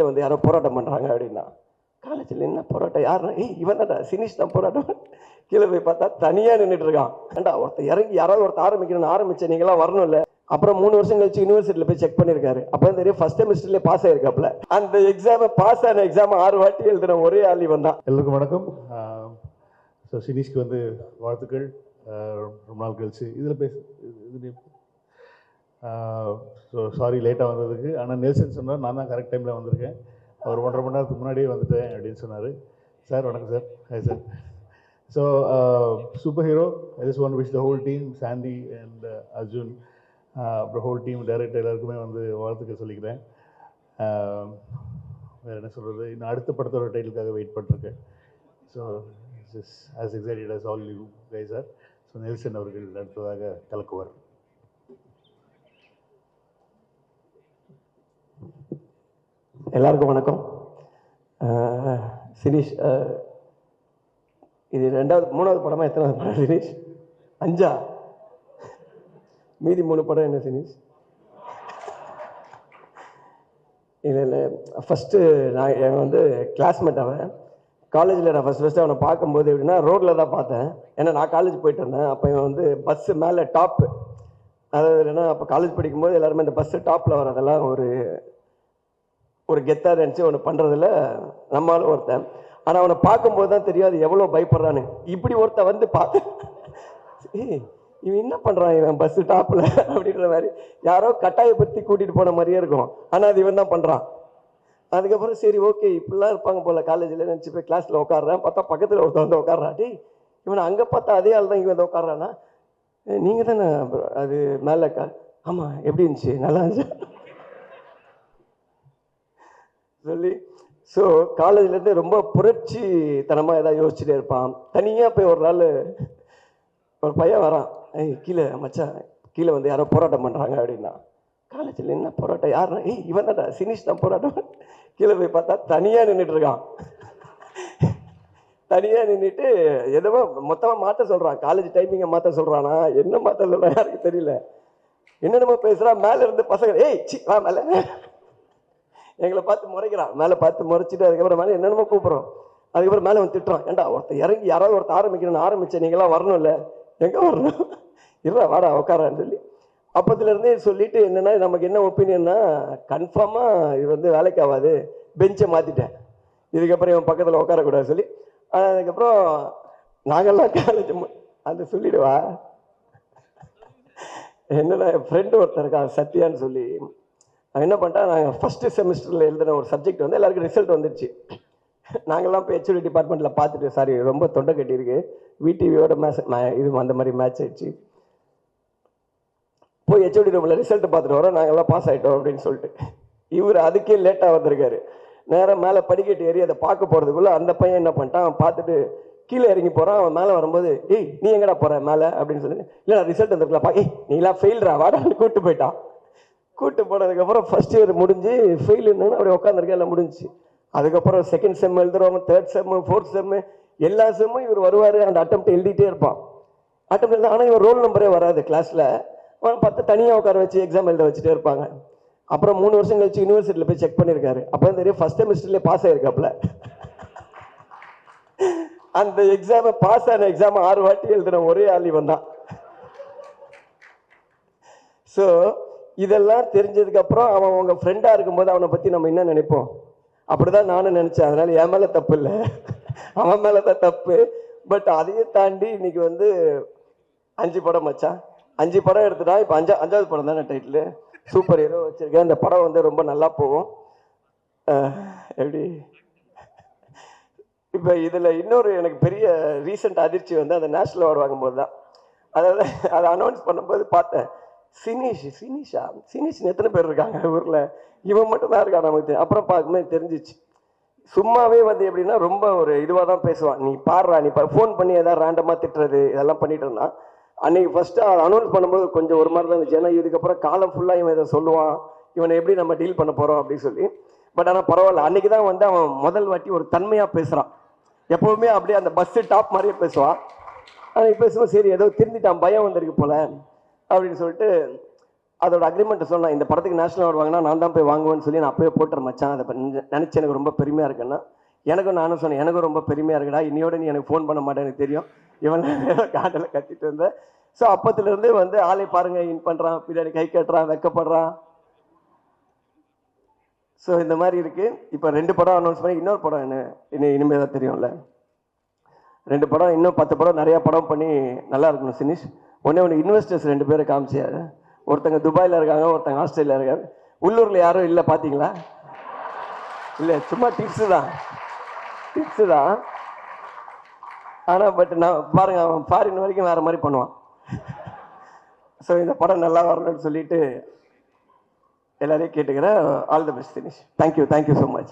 கீழே வந்து யாரோ போராட்டம் பண்ணுறாங்க அப்படின்னா, காலேஜில் என்ன போராட்டம் யாருன்னா, இவன் தான்டா சினிஷ் தான் போராட்டம். கீழே போய் பார்த்தா தனியாக நின்றுட்டு இருக்கான். ஏண்டா ஒருத்தர் இறங்கி யாராவது ஒருத்தர் ஆரம்பிக்கணும்னு ஆரம்பிச்சேன், நீங்களாம் வரணும் இல்லை. அப்புறம் 3 வருஷம் கழிச்சு யூனிவர்சிட்டியில் போய் செக் பண்ணியிருக்காரு. அப்போ தான் தெரியும் ஃபர்ஸ்ட் செமஸ்டர்லேயே பாஸ் ஆயிருக்காப்புல. அந்த எக்ஸாமை பாஸ் ஆன எக்ஸாம் 6 வாட்டி எழுதுன ஒரே ஆள் இவன் தான். எல்லோருக்கும் வணக்கம். ஸோ சினிஷ்க்கு வந்து வாழ்த்துக்கள். ரொம்ப நாள் கழிச்சு இதில் இது ஸோ சாரி லேட்டாக வந்ததுக்கு. ஆனால் நெல்சன் சொன்னார் நான் தான் கரெக்ட் டைமில் வந்திருக்கேன். அவர் 1.5 மணி நேரத்துக்கு முன்னாடியே வந்துட்டேன் அப்படின்னு சொன்னார். சார் வணக்கம் sir. Hi sir. So super hero, I just want to wish the whole team, Sandy and Arjun, அப்புறம் ஹோல் டீம், டைரக்டர் எல்லாருக்குமே வந்து வாழ்த்துக்கள் சொல்லிக்கிறேன். வேறு என்ன சொல்கிறது, இன்னும் அடுத்த படத்தோட டைட்டிலுக்காக வெயிட் பண்ணிருக்கேன். So as excited as all you guys are. So Nelson அவர்கள் அடுத்ததாக கலக்குவார். எல்லாருக்கும் வணக்கம். சினிஷ், இது 3வது படமா? எத்தனாவது படம் சினிஷ்? 5ஆ? மீதி 3 படம் என்ன சினிஷ்? இல்லை ஃபஸ்ட்டு நான் வந்து கிளாஸ்மேட். அவன் காலேஜில் நான் ஃபஸ்ட்டு அவனை பார்க்கும்போது எப்படின்னா ரோட்டில் தான் பார்த்தேன். ஏன்னா நான் காலேஜ் போயிட்டு இருந்தேன். அப்போ இவன் வந்து பஸ்ஸு மேலே டாப்பு, அதாவது என்னென்னா அப்போ காலேஜ் படிக்கும்போது எல்லாருமே இந்த பஸ்ஸு டாப்பில் வரதெல்லாம் ஒரு கெத்தாக இருந்துச்சு. ஒன்று பண்ணுறதில்ல நம்மளும் ஒருத்தன். ஆனால் அவனை பார்க்கும்போது தான் தெரியும் அது எவ்வளோ பயப்படுறான்னு. இப்படி ஒருத்தன் வந்து பார்த்தேன், இவன் என்ன பண்ணுறான் இவன் பஸ்ஸு டாப்பில் அப்படின்ற மாதிரி யாரோ கட்டாயப்படுத்தி கூட்டிகிட்டு போன மாதிரியே இருக்கும். ஆனால் அது இவன் தான் பண்ணுறான். அதுக்கப்புறம் சரி ஓகே இப்படிலாம் இருப்பாங்க போல் காலேஜில் நினச்சி போய் கிளாஸில் உட்காடுறேன். பார்த்தா பக்கத்தில் ஒருத்தன் வந்து உட்காடுறான். இவனை அங்கே பார்த்தா அதே ஆள் தான் இங்கே வந்து உட்காடுறான்னா, நீங்கள் தானே அது மேலே ஆமாம் எப்படி இருந்துச்சு, நல்லா இருந்துச்சு சொல்லி. ஸோ காலேஜ்லேருந்து ரொம்ப புரட்சி தனமாக ஏதாவது யோசிச்சுட்டே இருப்பான். தனியாக போய் ஒரு நாள் ஒரு பையன் வரான், கீழே மச்சான் கீழே வந்து யாரோ போராட்டம் பண்ணுறாங்க அப்படின்னா, காலேஜில் என்ன போராட்டம் யாருன்னா, இவன் தான்டா சினிஷ் தான் போராட்டம். கீழே போய் பார்த்தா தனியாக நின்றுட்டு இருக்கான். தனியாக நின்றுட்டு எதுவோ மொத்தமாக மாற்ற சொல்கிறான். காலேஜ் டைமிங்கை மாற்ற சொல்கிறானா என்ன மாற்ற சொல்கிறான் யாருக்கு தெரியல. என்னென்னமோ பேசுகிறான். மேலே இருந்து பசங்க வா மேலே எங்களை பார்த்து முறைக்கிறான். மேலே பார்த்து முறைச்சிட்டு அதுக்கப்புறம் மேலே என்னென்னமோ கூப்பிட்றோம். அதுக்கப்புறம் மேலே வந்து திட்டுறான், ஏண்டா ஒருத்தர் இறங்கி யாராவது ஒருத்தர் ஆரம்பிக்கணும்னு ஆரம்பித்தேன், நீங்களாம் வரணும் இல்லை, எங்கே வரணும், இல்லை வாடா உட்காரான்னு சொல்லி அப்பத்துலேருந்தே சொல்லிவிட்டு என்னென்னா நமக்கு என்ன ஒப்பீனியன்னா கன்ஃபார்மாக இது வந்து வேலைக்கு ஆகாது, பெஞ்சை மாற்றிட்டேன், இதுக்கப்புறம் இவன் பக்கத்தில் உட்காரக்கூடாது சொல்லி. அதுக்கப்புறம் நாங்கள்லாம் காலேஜ் அந்த சொல்லிவிடுவா. என்னென்னா என் ஃப்ரெண்டு ஒருத்தர் இருக்கா சத்யான்னு சொல்லி, அவன் என்ன பண்ணிட்டா, நாங்கள் ஃபஸ்ட்டு செமஸ்டரில் எழுதின ஒரு சப்ஜெக்ட் வந்து எல்லாருக்கும் ரிசல்ட் வந்துடுச்சு. நாங்கள்லாம் இப்போ ஹெச்ஓடி டிபார்ட்மெண்ட்டில் பார்த்துட்டு, சாரி ரொம்ப தொண்டை கட்டியிருக்கு, விடிவியோட இது அந்த மாதிரி மேட்ச் ஆயிடுச்சு, போய் ஹெச்ஓடி ரூமில் ரிசல்ட்டு பார்த்துட்டு வரோம், நாங்கள்லாம் பாஸ் ஆகிட்டோம் அப்படின்னு சொல்லிட்டு. இவர் அதுக்கே லேட்டாக வந்திருக்காரு. நேராக மேலே படிக்கட்டு ஏறி அதை பார்க்க போகிறதுக்குள்ளே அந்த பையன் என்ன பண்ணிட்டான், அவன் பார்த்துட்டு கீழே இறங்கி போகிறான். அவன் மேலே வரும்போது நீ எங்கடா போகிற மேலே அப்படின்னு சொல்லி, இல்லை நான் ரிசல்ட் வந்துருக்கலாம்ப்பா, நீலாம் ஃபெயில்ரா வாடான்னு கூப்பிட்டு போயிட்டான். கூப்பிட்டு போனதுக்கப்புறம் ஃபஸ்ட் இயர் முடிஞ்சு ஃபெயிலுன்னு அப்படி உட்காந்துருக்கேன், எல்லாம் முடிஞ்சிச்சு. அதுக்கப்புறம் second sem எழுதுறவங்க, third sem, fourth sem, எல்லா செம்மும் இவர் வருவார், அந்த அட்டெம்ப்ட் எழுதிட்டே இருப்பான். அட்டெம்ப்ட் எழுத ஆனால் இவர் ரோல் நம்பரே வராது கிளாஸில். பார்த்து தனியாக உட்கார வச்சு எக்ஸாம் எழுத வச்சுட்டே இருப்பாங்க. அப்புறம் 3 வருஷம் கழிச்சு யூனிவர்சிட்டியில் போய் செக் பண்ணியிருக்காரு. அப்போ தான் தெரியும் ஃபஸ்ட் செமஸ்டர்லேயே பாஸ் ஆயிருக்காப்புல. அந்த எக்ஸாமை பாஸ் ஆன எக்ஸாம் 6 வாட்டி எழுதுன ஒரே ஆள் இவன் தான். ஸோ இதெல்லாம் தெரிஞ்சதுக்கப்புறம் அவன் உங்கள் ஃப்ரெண்டாக இருக்கும்போது அவனை பற்றி நம்ம என்ன நினைப்போம், அப்படிதான் நானும் நினச்சேன். அதனால என் மேலே தப்பு இல்லை, அவன் மேலே தான் தப்பு. பட் அதையும் தாண்டி இன்னைக்கு வந்து 5 படம் மச்சான், 5 படம் எடுத்துட்டா. இப்போ 5வது படம் தானே டைட்டில், சூப்பர் ஹீரோ வச்சுருக்கேன். இந்த படம் வந்து ரொம்ப நல்லா போகும். எப்படி இப்போ இதில் இன்னொரு எனக்கு பெரிய ரீசெண்ட் அதிர்ச்சி வந்து அந்த நேஷ்னல் அவார்டு வாங்கும்போது தான். அதாவது அதை அனௌன்ஸ் பண்ணும்போது பார்த்தேன், சினிஷ் எத்தனை பேர் இருக்காங்க ஊரில், இவன் மட்டும் தான் இருக்கான் நமக்கு. அப்புறம் பார்க்கும்போது தெரிஞ்சிச்சு. சும்மாவே வந்து எப்படின்னா ரொம்ப ஒரு இதுவாக தான் பேசுவான். நீ பாடுறா, நீ ஃபோன் பண்ணி ஏதாவது ரேண்டமாக திட்டுறது இதெல்லாம் பண்ணிட்டு இருந்தான். அன்றைக்கி ஃபஸ்ட்டு அதை அனௌன்ஸ் பண்ணும்போது கொஞ்சம் ஒரு மாதிரி தான் இருந்துச்சு. ஏன்னா இதுக்கப்புறம் காலம் ஃபுல்லாக இவன் இதை சொல்லுவான், இவனை எப்படி நம்ம டீல் பண்ண போகிறோம் அப்படின்னு சொல்லி. பட் ஆனால் பரவாயில்ல, அன்றைக்கி தான் வந்து அவன் முதல் வாட்டி ஒரு தன்மையாக பேசுகிறான். எப்போவுமே அப்படியே அந்த பஸ்ஸு டாப் மாதிரியே பேசுவான். அன்றைக்கி பேசுவோம், சரி ஏதோ திருந்திட்டான், பயம் வந்திருக்கு போல அப்படின்னு சொல்லிட்டு அதோட அக்ரிமெண்ட் சொன்னேன், இந்த படத்துக்கு நேஷனல் அவார்டு வாங்கினா நான் தான் போய் வாங்குவேன்னு சொல்லி நான் அப்பவே போட்டுற மச்சான். அதை நினச்சி எனக்கு ரொம்ப பெருமையாக இருக்குன்னா நானும் சொன்னேன், எனக்கும் ரொம்ப பெருமையாக இருக்குடா, இன்னையோட நீ எனக்கு ஃபோன் பண்ண மாட்டேன் எனக்கு தெரியும், இவன் காட்டில் கட்டிட்டு இருந்தேன். ஸோ அப்பத்துலேருந்து வந்து ஆளை பாருங்க, இன் பண்ணுறான், பின்னாடி கை கட்டுறான், வெக்கப்படுறான். ஸோ இந்த மாதிரி இருக்குது. இப்போ 2 படம் அனௌன்ஸ் பண்ணி இன்னொரு படம் இனிமேல் தான் தெரியும்ல. 2 படம், இன்னும் 10 படம், நிறையா படம் பண்ணி நல்லா இருக்கணும் சினிஷ். ஒன்று இன்வெஸ்டர்ஸ் 2 பேரை காமிச்சார். ஒருத்தங்க துபாயில் இருக்காங்க, ஒருத்தங்க ஆஸ்திரேலியா இருக்காங்க. உள்ளூரில் யாரும் இல்லை பார்த்தீங்களா? இல்லை, சும்மா டிப்ஸு தான். ஆனால் பட் நான் பாருங்கள், அவன் ஃபாரின் வரைக்கும் வேறு மாதிரி பண்ணுவான். ஸோ இந்த படம் நல்லா வரணும்னு சொல்லிட்டு எல்லாரையும் கேட்டுக்கிறேன். All the best Dinesh. Thank you so much.